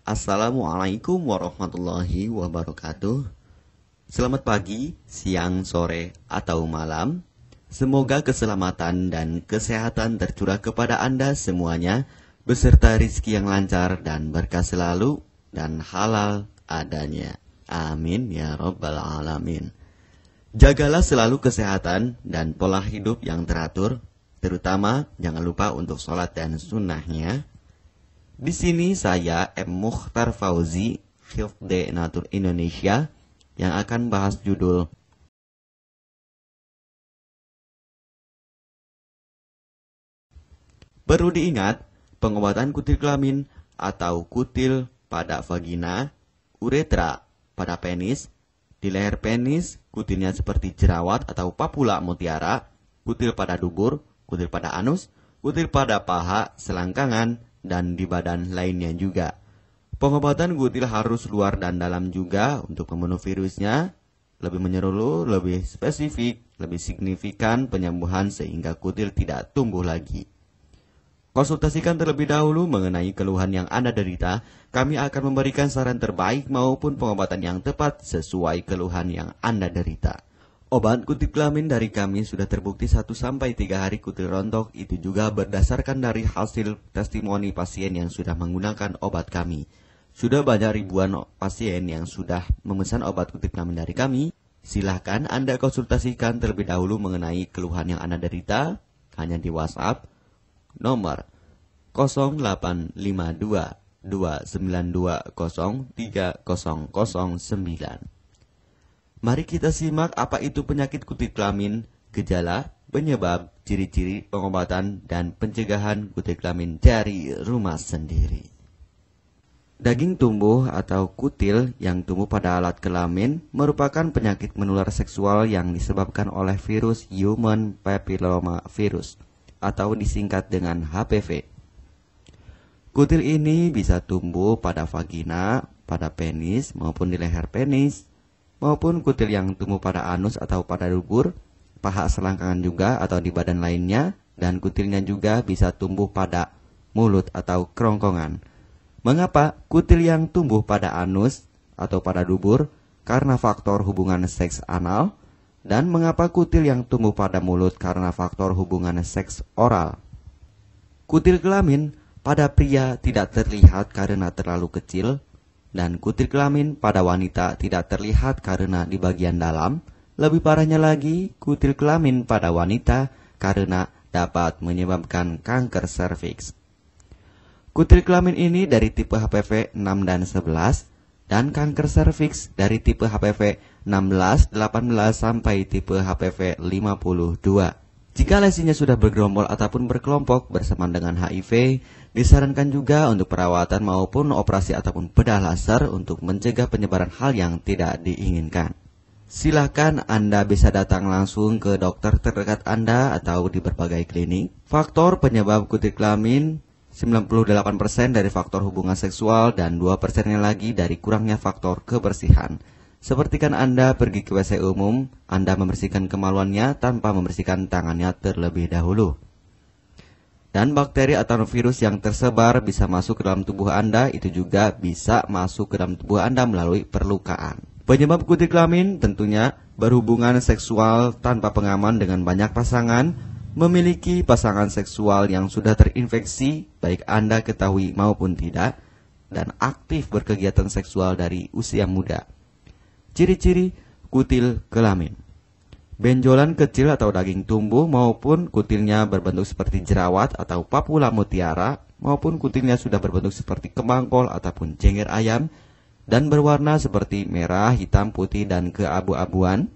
Assalamualaikum warahmatullahi wabarakatuh. Selamat pagi, siang, sore, atau malam. Semoga keselamatan dan kesehatan tercurah kepada Anda semuanya, beserta rizki yang lancar dan berkah selalu, dan halal adanya. Amin ya rabbal alamin. Jagalah selalu kesehatan dan pola hidup yang teratur, terutama jangan lupa untuk sholat dan sunnahnya. Di sini saya M. Mukhtar Fauzi, Hifdz Natur Indonesia, yang akan bahas judul perlu diingat, pengobatan kutil kelamin atau kutil pada vagina, uretra pada penis, di leher penis, kutilnya seperti jerawat atau papula mutiara, kutil pada dubur, kutil pada anus, kutil pada paha, selangkangan, dan di badan lainnya juga. Pengobatan kutil harus luar dan dalam juga untuk membunuh virusnya, lebih menyeluruh, lebih spesifik, lebih signifikan penyembuhan sehingga kutil tidak tumbuh lagi. Konsultasikan terlebih dahulu mengenai keluhan yang Anda derita, kami akan memberikan saran terbaik maupun pengobatan yang tepat sesuai keluhan yang Anda derita. Obat kutil kelamin dari kami sudah terbukti 1-3 hari kutil rontok, itu juga berdasarkan dari hasil testimoni pasien yang sudah menggunakan obat kami. Sudah banyak ribuan pasien yang sudah memesan obat kutil kelamin dari kami. Silahkan Anda konsultasikan terlebih dahulu mengenai keluhan yang Anda derita hanya di WhatsApp nomor 0852 292 03009. Mari kita simak apa itu penyakit kutil kelamin, gejala, penyebab, ciri-ciri, pengobatan, dan pencegahan kutil kelamin dari rumah sendiri. Daging tumbuh atau kutil yang tumbuh pada alat kelamin merupakan penyakit menular seksual yang disebabkan oleh virus Human Papilloma Virus atau disingkat dengan HPV. Kutil ini bisa tumbuh pada vagina, pada penis maupun di leher penis, maupun kutil yang tumbuh pada anus atau pada dubur, paha selangkangan juga atau di badan lainnya, dan kutilnya juga bisa tumbuh pada mulut atau kerongkongan. Mengapa kutil yang tumbuh pada anus atau pada dubur? Karena faktor hubungan seks anal. Dan mengapa kutil yang tumbuh pada mulut? Karena faktor hubungan seks oral. Kutil kelamin pada pria tidak terlihat karena terlalu kecil. Dan kutil kelamin pada wanita tidak terlihat karena di bagian dalam. Lebih parahnya lagi, kutil kelamin pada wanita karena dapat menyebabkan kanker serviks. Kutil kelamin ini dari tipe HPV 6 dan 11 dan kanker serviks dari tipe HPV 16, 18 sampai tipe HPV 52. Jika lesinya sudah bergerombol ataupun berkelompok bersamaan dengan HIV, disarankan juga untuk perawatan maupun operasi ataupun bedah laser untuk mencegah penyebaran hal yang tidak diinginkan. Silakan Anda bisa datang langsung ke dokter terdekat Anda atau di berbagai klinik. Faktor penyebab kutil kelamin 98% dari faktor hubungan seksual dan 2%-nya lagi dari kurangnya faktor kebersihan. Sepertikan Anda pergi ke WC umum, Anda membersihkan kemaluannya tanpa membersihkan tangannya terlebih dahulu. Dan bakteri atau virus yang tersebar bisa masuk ke dalam tubuh Anda, itu juga bisa masuk ke dalam tubuh Anda melalui perlukaan. Penyebab kutil kelamin tentunya berhubungan seksual tanpa pengaman dengan banyak pasangan, memiliki pasangan seksual yang sudah terinfeksi, baik Anda ketahui maupun tidak, dan aktif berkegiatan seksual dari usia muda. Ciri-ciri kutil kelamin: benjolan kecil atau daging tumbuh maupun kutilnya berbentuk seperti jerawat atau papula mutiara, maupun kutilnya sudah berbentuk seperti kembang kol ataupun cengir ayam, dan berwarna seperti merah, hitam, putih, dan keabu-abuan.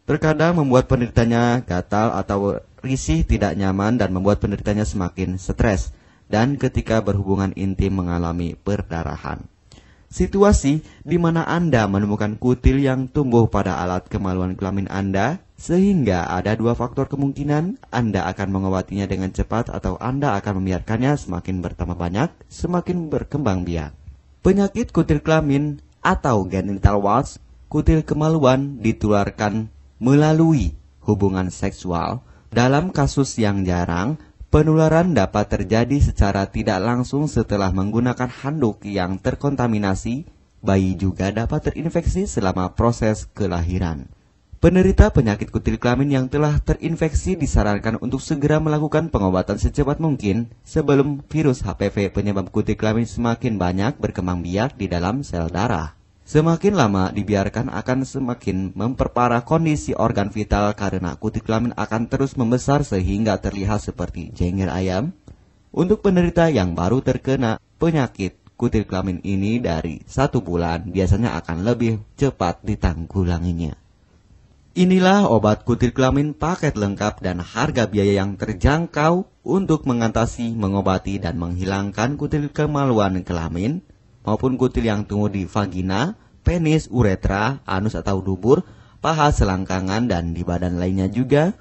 Terkadang membuat penderitanya gatal atau risih, tidak nyaman, dan membuat penderitanya semakin stres, dan ketika berhubungan intim mengalami perdarahan. Situasi di mana Anda menemukan kutil yang tumbuh pada alat kemaluan kelamin Anda, sehingga ada 2 faktor kemungkinan: Anda akan mengobatinya dengan cepat atau Anda akan membiarkannya semakin bertambah banyak, semakin berkembang biak. Penyakit kutil kelamin atau genital warts, kutil kemaluan ditularkan melalui hubungan seksual. Dalam kasus yang jarang, Penularan dapat terjadi secara tidak langsung setelah menggunakan handuk yang terkontaminasi. Bayi juga dapat terinfeksi selama proses kelahiran. Penderita penyakit kutil kelamin yang telah terinfeksi disarankan untuk segera melakukan pengobatan secepat mungkin sebelum virus HPV penyebab kutil kelamin semakin banyak berkembang biak di dalam sel darah. Semakin lama dibiarkan akan semakin memperparah kondisi organ vital karena kutil kelamin akan terus membesar sehingga terlihat seperti jengger ayam. Untuk penderita yang baru terkena penyakit kutil kelamin ini dari 1 bulan biasanya akan lebih cepat ditanggulanginya. Inilah obat kutil kelamin paket lengkap dan harga biaya yang terjangkau untuk mengatasi, mengobati, dan menghilangkan kutil kemaluan kelamin maupun kutil yang tumbuh di vagina, penis, uretra, anus atau dubur, paha, selangkangan, dan di badan lainnya juga.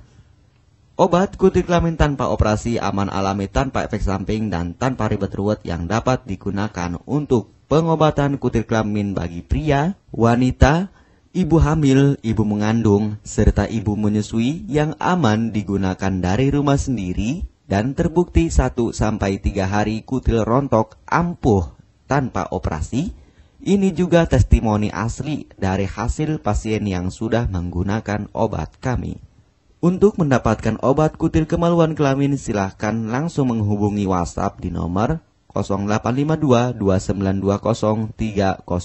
Obat kutil kelamin tanpa operasi, aman alami, tanpa efek samping, dan tanpa ribet ruwet yang dapat digunakan untuk pengobatan kutil kelamin bagi pria, wanita, ibu hamil, ibu mengandung, serta ibu menyusui yang aman digunakan dari rumah sendiri dan terbukti 1-3 hari kutil rontok ampuh tanpa operasi. Ini juga testimoni asli dari hasil pasien yang sudah menggunakan obat kami. Untuk mendapatkan obat kutil kemaluan kelamin silahkan langsung menghubungi WhatsApp di nomor 0852 2920 3009.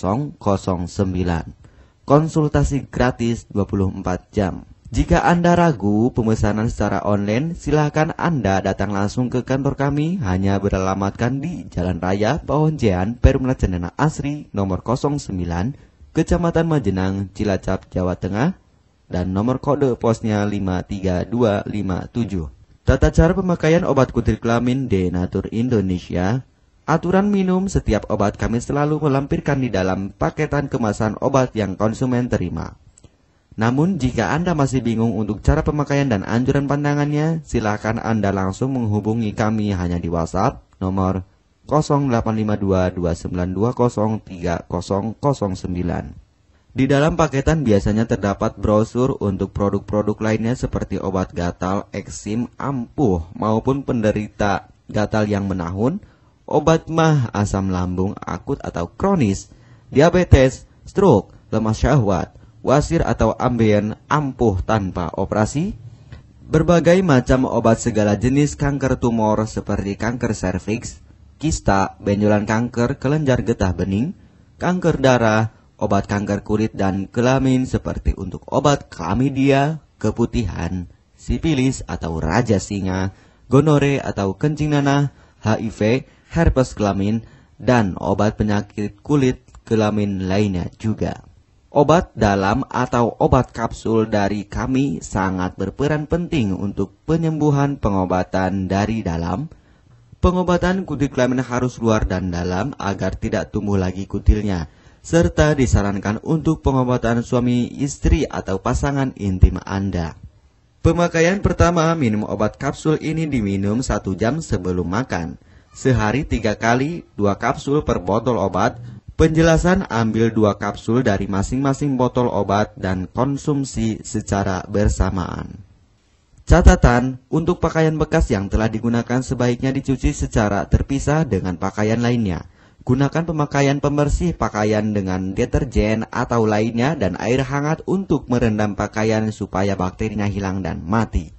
Konsultasi gratis 24 jam. Jika Anda ragu pemesanan secara online, silakan Anda datang langsung ke kantor kami, hanya beralamatkan di Jalan Raya Pahonjean, Perumna Cendana Asri, nomor 09, Kecamatan Majenang, Cilacap, Jawa Tengah, dan nomor kode posnya 53257. Tata cara pemakaian obat kutil kelamin Denatur Indonesia. Aturan minum setiap obat kami selalu melampirkan di dalam paketan kemasan obat yang konsumen terima. Namun jika Anda masih bingung untuk cara pemakaian dan anjuran pandangannya, silakan Anda langsung menghubungi kami hanya di WhatsApp nomor 0852 2920 3009. Di dalam paketan biasanya terdapat brosur untuk produk-produk lainnya seperti obat gatal, eksim, ampuh maupun penderita gatal yang menahun, obat mah, asam lambung akut atau kronis, diabetes, stroke, lemah syahwat, wasir atau ambien ampuh tanpa operasi, berbagai macam obat segala jenis kanker tumor seperti kanker serviks, kista, benjolan kanker, kelenjar getah bening, kanker darah, obat kanker kulit dan kelamin seperti untuk obat klamidia, keputihan, sipilis atau raja singa, gonore atau kencing nanah, HIV, herpes kelamin, dan obat penyakit kulit kelamin lainnya juga. Obat dalam atau obat kapsul dari kami sangat berperan penting untuk penyembuhan pengobatan dari dalam. Pengobatan kutil kelamin harus luar dan dalam agar tidak tumbuh lagi kutilnya, serta disarankan untuk pengobatan suami istri atau pasangan intim Anda. Pemakaian pertama, minum obat kapsul ini diminum 1 jam sebelum makan. Sehari 3 kali, 2 kapsul per botol obat. Penjelasan, ambil 2 kapsul dari masing-masing botol obat dan konsumsi secara bersamaan. Catatan, untuk pakaian bekas yang telah digunakan sebaiknya dicuci secara terpisah dengan pakaian lainnya. Gunakan pemakaian pembersih pakaian dengan deterjen atau lainnya dan air hangat untuk merendam pakaian supaya bakterinya hilang dan mati.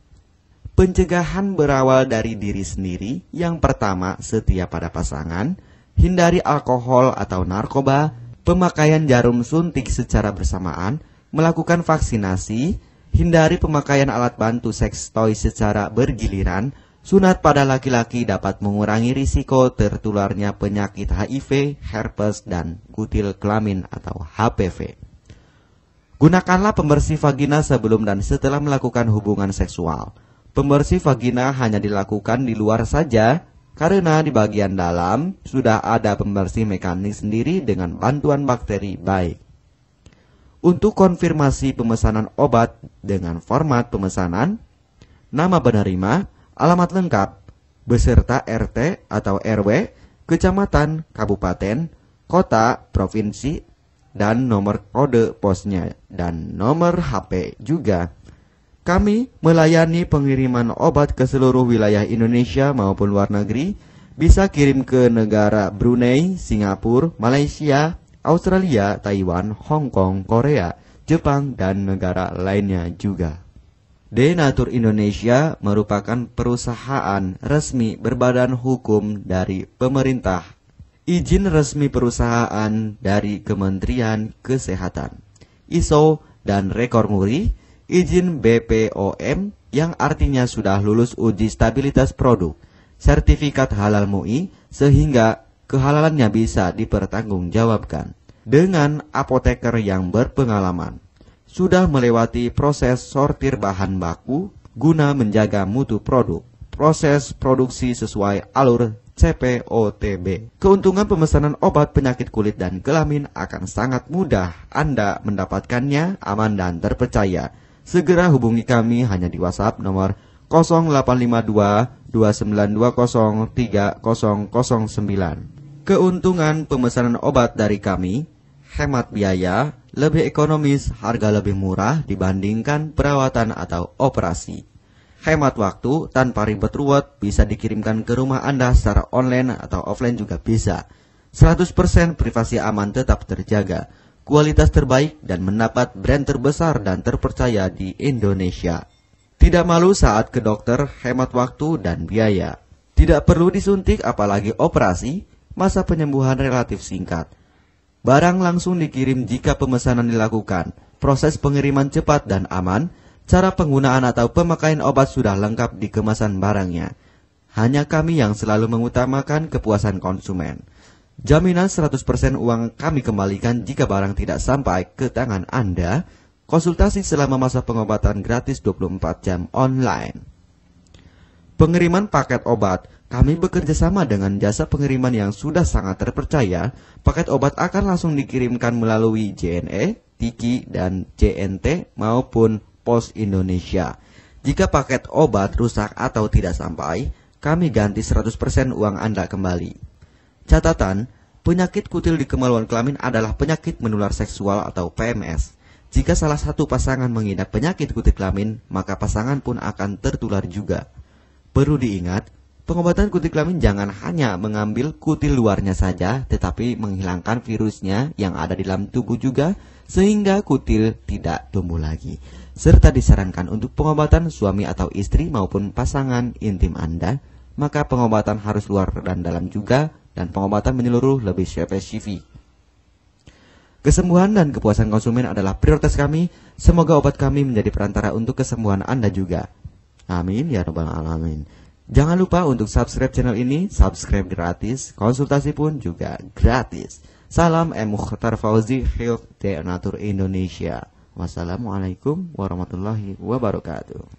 Pencegahan berawal dari diri sendiri. Yang pertama, setia pada pasangan. Hindari alkohol atau narkoba, pemakaian jarum suntik secara bersamaan, melakukan vaksinasi, hindari pemakaian alat bantu seks toy secara bergiliran. Sunat pada laki-laki dapat mengurangi risiko tertularnya penyakit HIV, herpes, dan kutil kelamin atau HPV. Gunakanlah pembersih vagina sebelum dan setelah melakukan hubungan seksual. Pembersih vagina hanya dilakukan di luar saja, karena di bagian dalam sudah ada pembersih mekanik sendiri dengan bantuan bakteri baik. Untuk konfirmasi pemesanan obat dengan format pemesanan, nama penerima, alamat lengkap, beserta RT atau RW, kecamatan, kabupaten, kota, provinsi, dan nomor kode posnya, dan nomor HP juga. Kami melayani pengiriman obat ke seluruh wilayah Indonesia maupun luar negeri. Bisa kirim ke negara Brunei, Singapura, Malaysia, Australia, Taiwan, Hong Kong, Korea, Jepang, dan negara lainnya juga. Denatur Indonesia merupakan perusahaan resmi berbadan hukum dari pemerintah. Izin resmi perusahaan dari Kementerian Kesehatan, ISO dan rekor muri, izin BPOM yang artinya sudah lulus uji stabilitas produk, sertifikat halal MUI sehingga kehalalannya bisa dipertanggungjawabkan. Dengan apoteker yang berpengalaman, sudah melewati proses sortir bahan baku guna menjaga mutu produk, proses produksi sesuai alur CPOTB. Keuntungan pemesanan obat penyakit kulit dan kelamin akan sangat mudah. Anda mendapatkannya aman dan terpercaya. Segera hubungi kami hanya di WhatsApp nomor 0852 2920 3009. Keuntungan pemesanan obat dari kami: hemat biaya, lebih ekonomis, harga lebih murah dibandingkan perawatan atau operasi. Hemat waktu, tanpa ribet ruwet, bisa dikirimkan ke rumah Anda secara online atau offline juga bisa. 100% privasi aman tetap terjaga, kualitas terbaik dan mendapat brand terbesar dan terpercaya di Indonesia. Tidak malu saat ke dokter, hemat waktu dan biaya. Tidak perlu disuntik apalagi operasi, masa penyembuhan relatif singkat. Barang langsung dikirim jika pemesanan dilakukan, proses pengiriman cepat dan aman. Cara penggunaan atau pemakaian obat sudah lengkap di kemasan barangnya. Hanya kami yang selalu mengutamakan kepuasan konsumen. Jaminan 100% uang kami kembalikan jika barang tidak sampai ke tangan Anda. Konsultasi selama masa pengobatan gratis 24 jam online. Pengiriman paket obat. Kami bekerja sama dengan jasa pengiriman yang sudah sangat terpercaya. Paket obat akan langsung dikirimkan melalui JNE, Tiki, dan JNT maupun Pos Indonesia. Jika paket obat rusak atau tidak sampai, kami ganti 100% uang Anda kembali. Catatan, penyakit kutil di kemaluan kelamin adalah penyakit menular seksual atau PMS. Jika salah satu pasangan mengidap penyakit kutil kelamin, maka pasangan pun akan tertular juga. Perlu diingat, pengobatan kutil kelamin jangan hanya mengambil kutil luarnya saja, tetapi menghilangkan virusnya yang ada di dalam tubuh juga, sehingga kutil tidak tumbuh lagi. Serta disarankan untuk pengobatan suami atau istri maupun pasangan intim Anda, maka pengobatan harus luar dan dalam juga, dan pengobatan menyeluruh lebih spesifik. Kesembuhan dan kepuasan konsumen adalah prioritas kami. Semoga obat kami menjadi perantara untuk kesembuhan Anda juga. Amin ya rabbal alamin. Jangan lupa untuk subscribe channel ini, subscribe gratis, konsultasi pun juga gratis. Salam M. Mukhtar Fauzi, Health Denatur Indonesia. Wassalamualaikum warahmatullahi wabarakatuh.